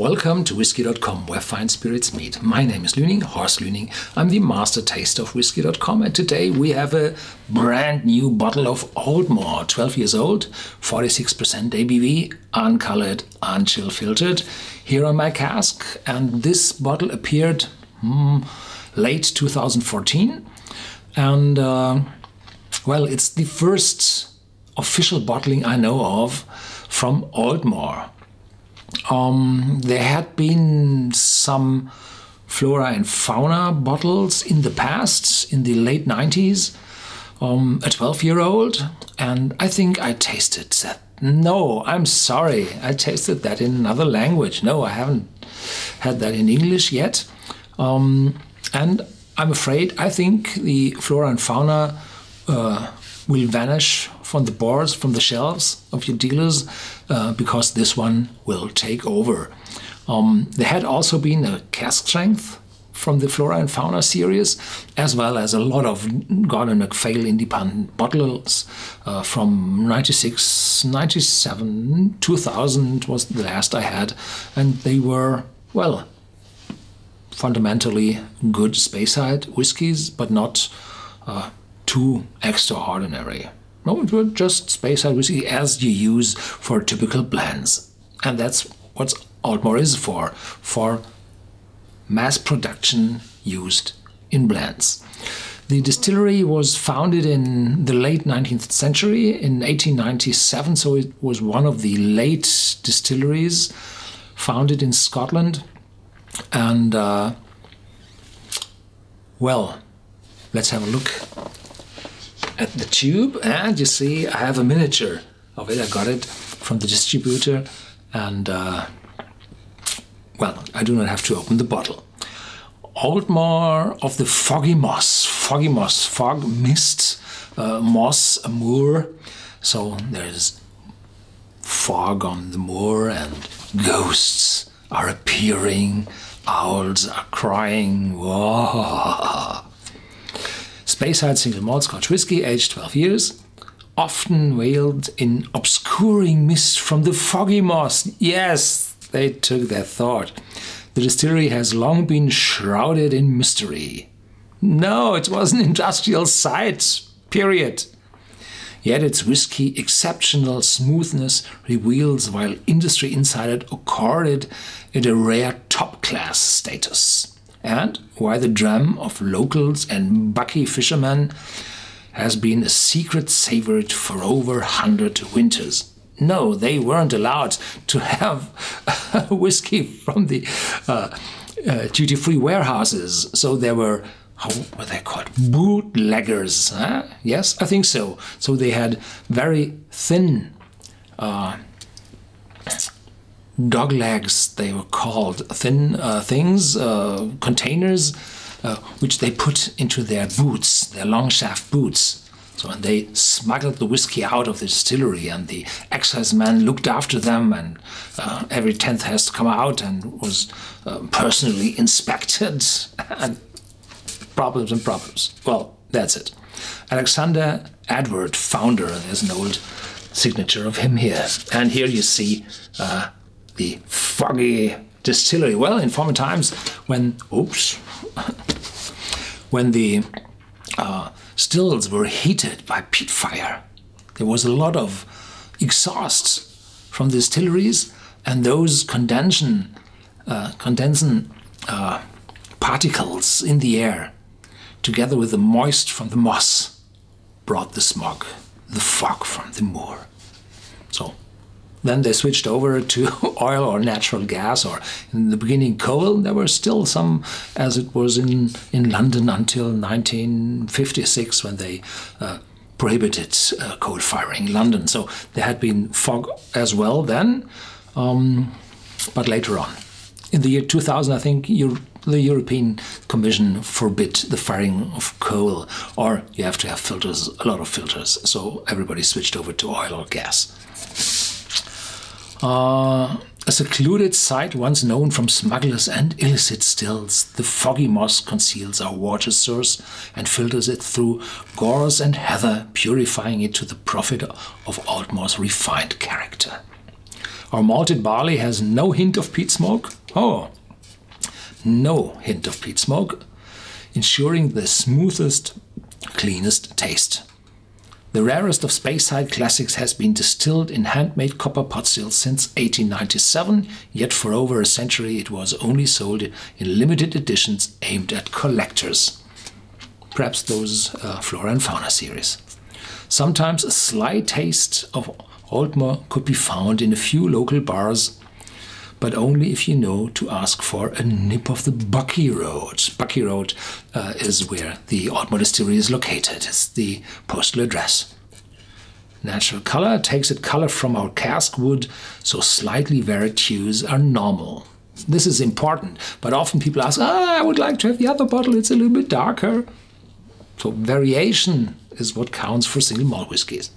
Welcome to Whisky.com, where fine spirits meet. My name is Lüning, Horst Lüning. I'm the master taster of Whisky.com, and today we have a brand new bottle of Oldmore, 12 years old, 46% ABV, uncolored, unchill filtered, here on my cask. And this bottle appeared late 2014. And, well, it's the first official bottling I know of from Oldmore. There had been some flora and fauna bottles in the past, in the late 90s, a 12-year-old, and I think I tasted that. No, I'm sorry, I tasted that in another language. No, I haven't had that in English yet. And I'm afraid, I think the flora and fauna will vanish from the boards, from the shelves of your dealers, because this one will take over. There had also been a cask strength from the Flora and Fauna series, as well as a lot of Gordon MacPhail independent bottles from 96, 97, 2000 was the last I had, and they were, well, fundamentally good Speyside whiskies, but not too extraordinary. No, it was just Speyside whiskey as you use for typical blends. And that's what Oldmore is for mass production used in blends. The distillery was founded in the late 19th century, in 1897, so it was one of the late distilleries founded in Scotland. And, well, let's have a look at the tube, and you see I have a miniature of it. I got it from the distributor, and well, I do not have to open the bottle. Oldmore of the Foggy Moss, fog, mist, moss, a moor. So there's fog on the moor and ghosts are appearing, owls are crying. Whoa. Speyside single malt Scotch whisky, aged 12 years, often veiled in obscuring mist from the foggy moss. Yes, they took their thought. The distillery has long been shrouded in mystery. No, it was an industrial site, period. Yet its whisky exceptional smoothness reveals while industry insider accorded it a rare top-class status. And why the dram of locals and bucky fishermen has been a secret savoured for over 100 winters. No, they weren't allowed to have whiskey from the duty-free warehouses. So there were, how were they called? Bootleggers. Huh? Yes, I think so. So they had very thin dog legs, they were called, thin things, containers, which they put into their boots, their long shaft boots. So when they smuggled the whiskey out of the distillery, and the excise man looked after them, and every 10th has to come out and was personally inspected, and problems and problems. Well, that's it. Alexander Edward, founder, there's an old signature of him here. And here you see the Foggy Distillery. Well, in former times, when when the stills were heated by peat fire, there was a lot of exhaust from the distilleries, and those condensation particles in the air, together with the moist from the moss, brought the smog, the fog from the moor. So then they switched over to oil or natural gas, or in the beginning coal. There were still some, as it was in London until 1956, when they prohibited coal firing in London. So there had been fog as well then, but later on. In the year 2000, I think the European Commission forbid the firing of coal, or you have to have filters, a lot of filters. So everybody switched over to oil or gas. A secluded site once known from smugglers and illicit stills, the Foggy Moss conceals our water source and filters it through gorse and heather, purifying it to the profit of Oldmore's refined character. Our malted barley has no hint of peat smoke. Oh, no hint of peat smoke, ensuring the smoothest, cleanest taste. The rarest of Speyside classics has been distilled in handmade copper pot stills since 1897, yet for over a century it was only sold in limited editions aimed at collectors. Perhaps those Flora and Fauna series. Sometimes a slight taste of Aldmore could be found in a few local bars, but only if you know to ask for a nip of the Bucky Road. Bucky Road is where the Aldmore Distillery is located. It's the postal address. Natural color takes its color from our cask wood, so slightly varied hues are normal. This is important, but often people ask, I would like to have the other bottle, it's a little bit darker. So variation is what counts for single malt whiskies.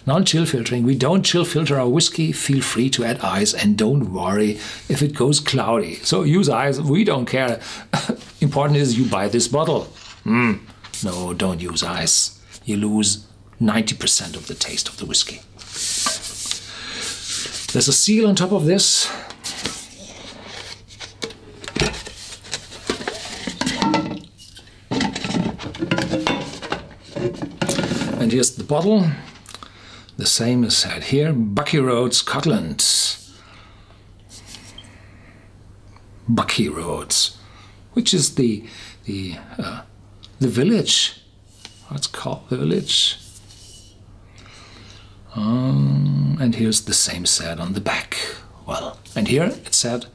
Non-chill filtering. We don't chill filter our whiskey. Feel free to add ice and don't worry if it goes cloudy. So use ice. We don't care. Important is you buy this bottle. No, don't use ice. You lose 90% of the taste of the whiskey. There's a seal on top of this. And here's the bottle. The same is said here, Bucky Road, Scotland. Bucky Roads, which is the village. What's called the village? And here's the same said on the back. Well, and here it said,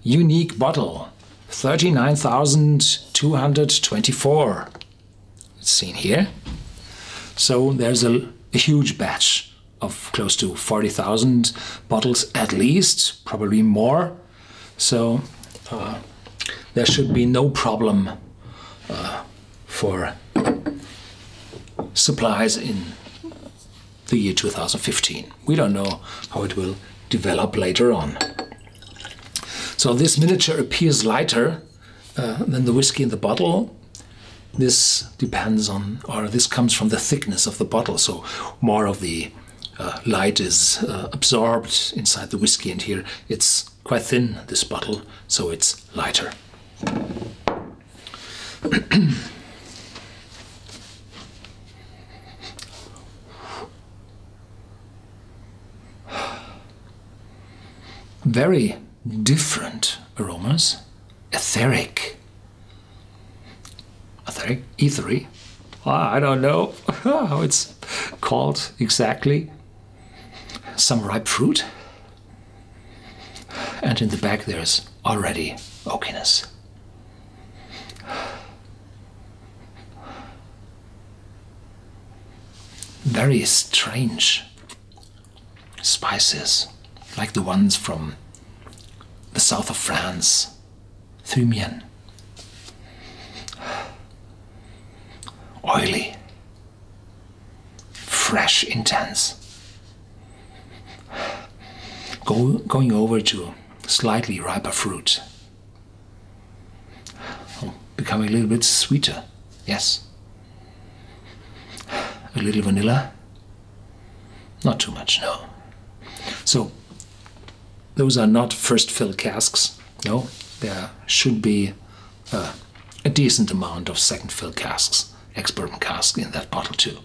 unique bottle, 39,224. It's seen here. So there's a huge batch of close to 40,000 bottles at least, probably more. So there should be no problem for supplies in the year 2015. We don't know how it will develop later on. So this miniature appears lighter than the whiskey in the bottle. This depends on, or this comes from the thickness of the bottle, so more of the light is absorbed inside the whiskey, and here it's quite thin, this bottle, so it's lighter. Very different aromas, etheric. Ethery. I don't know how it's called exactly. Some ripe fruit. And in the back there's already oakiness. Very strange spices, like the ones from the south of France, Thymian. Oily, fresh, intense. Going over to slightly riper fruit. Becoming a little bit sweeter, yes. A little vanilla. Not too much, no. So, those are not first fill casks. No, there should be a decent amount of second fill casks. Ex-bourbon cask in that bottle too.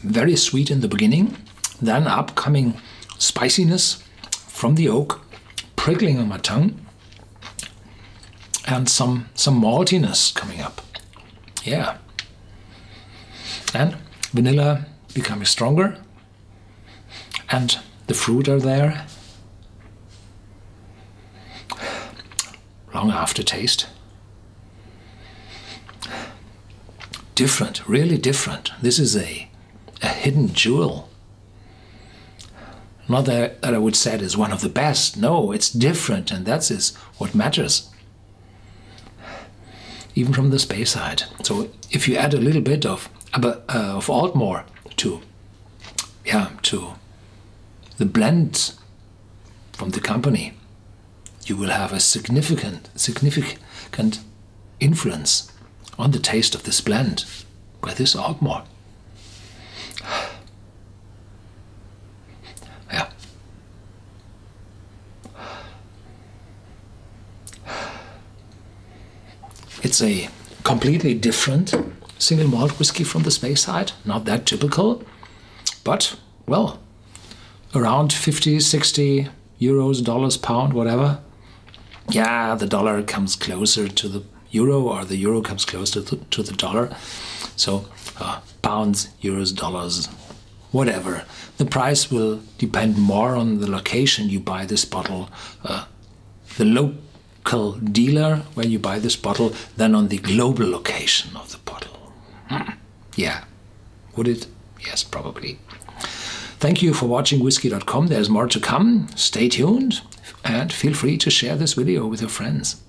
Very sweet in the beginning, then upcoming spiciness from the oak, prickling on my tongue. And some maltiness coming up. Yeah. And vanilla becoming stronger. And the fruit are there. Long aftertaste. Different, really different. This is a hidden jewel. Not that I would say it is one of the best. No, it's different, and that is what matters. Even from the Speyside. So if you add a little bit of Aldmore to the blend from the company, you will have a significant influence on the taste of this blend by this Ardmore. Yeah. It's a completely different single malt whiskey from the Speyside, not that typical, but, well, around 50, 60 euros, dollars, pound, whatever. Yeah, the dollar comes closer to the euro, or the euro comes closer to the dollar. So pounds, euros, dollars, whatever. The price will depend more on the location you buy this bottle, the local dealer where you buy this bottle, than on the global location of the bottle. Yeah, would it? Yes, probably. Thank you for watching Whisky.com. There's more to come. Stay tuned and feel free to share this video with your friends.